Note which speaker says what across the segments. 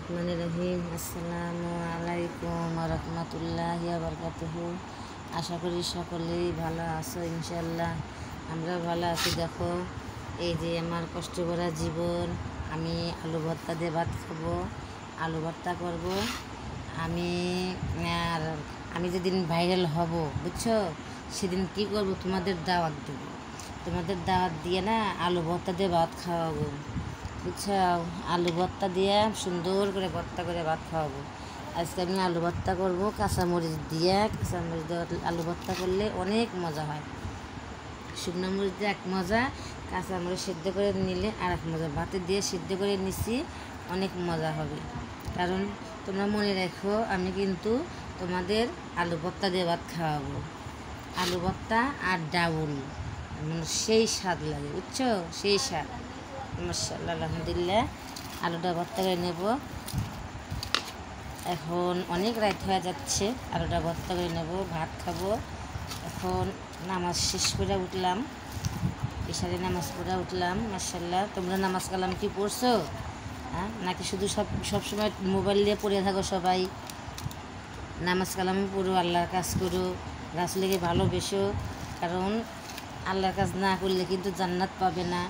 Speaker 1: রহিম। আসসালামু আলাইকুম রহমতুল্লাহি ওয়া বারাকাতুহু। আশা করি সকলেই ভালো আছো ইনশাল্লাহ। আমরা ভালো আছি। দেখো, এই যে আমার কষ্ট করা জীবন। আমি আলু ভর্তা দিয়ে ভাত খাবো, আলু ভর্তা করব। আমি আর আমি যেদিন ভাইরাল হব, বুঝছো, সেদিন কি করব, তোমাদের দাওয়াত দেবো। তোমাদের দাওয়াত দিয়ে না আলু ভর্তা দিয়ে ভাত খাওয়াবো, বুঝছো। আলু ভর্তা দিয়ে সুন্দর করে ভর্তা করে ভাত খাওয়াবো। আজকে আমি আলু ভর্তা করবো কাঁচামরিচ দিয়ে। কাঁচামরিচ দিয়ে আলু ভর্তা করলে অনেক মজা হয়। শুকনো মরিচ দিয়ে এক মজা, কাঁচামরিচ সিদ্ধ করে নিলে আর এক মজা। ভাতে দিয়ে সিদ্ধ করে নিচ্ছি, অনেক মজা হবে। কারণ তোমরা মনে রাখো, আমি কিন্তু তোমাদের আলু ভর্তা দিয়ে ভাত খাওয়াবো। আলু ভর্তা আর ডাউল সেই স্বাদ লাগে, বুঝছো, সেই স্বাদ। মাশাআল্লাহ, আলহামদুলিল্লাহ। আলুটা ভর্তা করে নেব। এখন অনেক রাত হয়ে যাচ্ছে, আলুটা ভর্তা করে নেব, ভাত খাবো। এখন নামাজ শেষ করে উঠলাম, ইশারে নামাজ পড়ে উঠলাম। মাশাআল্লাহ। তোমরা নামাজ কালাম কি পড়ছো? হ্যাঁ, নাকি শুধু সবসময় মোবাইল দিয়ে পড়ে থাকো? সবাই নামাজ কালামও পড়ো, আল্লাহর কাজ করো, রাসূলকে ভালোবেসো। কারণ আল্লাহর কাজ না করলে কিন্তু জান্নাত পাবে না,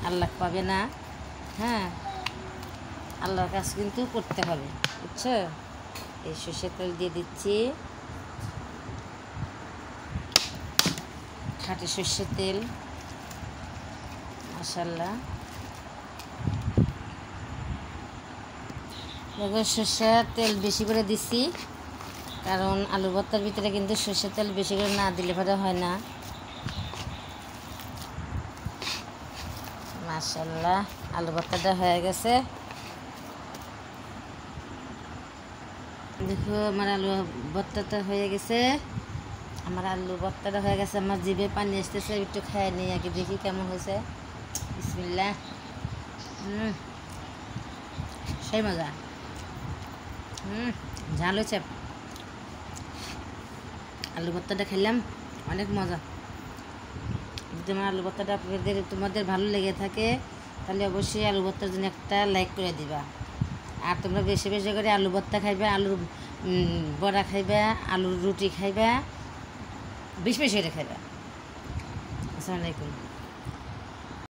Speaker 1: আল্লাহ পাবে না। হ্যাঁ, আল্লাহর কাজ কিন্তু করতে হবে, বুঝছো। এই সরষের তেল দিয়ে দিচ্ছি, খাঁটি সরষের তেল। মাশাআল্লাহ। দেখো, সরষের তেল বেশি করে দিচ্ছি, কারণ আলু ভর্তার ভিতরে কিন্তু সরষের তেল বেশি করে না দিলে পরে হয় না। মাশাআল্লাহ, আলু ভর্তাটা হয়ে গেছে। দেখো, আমার আলু ভর্তাটা হয়ে গেছে। আমার জিভে পানি আসতেছে, একটু খেয়ে নিই আগে, দেখি কেমন হয়েছে। বিসমিল্লাহ। সেই মজা। ঝাল হয়েছে। আলু ভর্তাটা খেলাম, অনেক মজা। যদি আমার আলু ভর্তাটা তোমাদের ভালো লেগে থাকে, তাহলে অবশ্যই আলু ভর্তার জন্য একটা লাইক করে দিবা। আর তোমরা বেশি বেশি করে আলু ভর্তা খাইবা, আলুর বড়া খাইবা, আলুর রুটি খাইবা, বেশি বেশি করে খাইবা। আসসালামু আলাইকুম।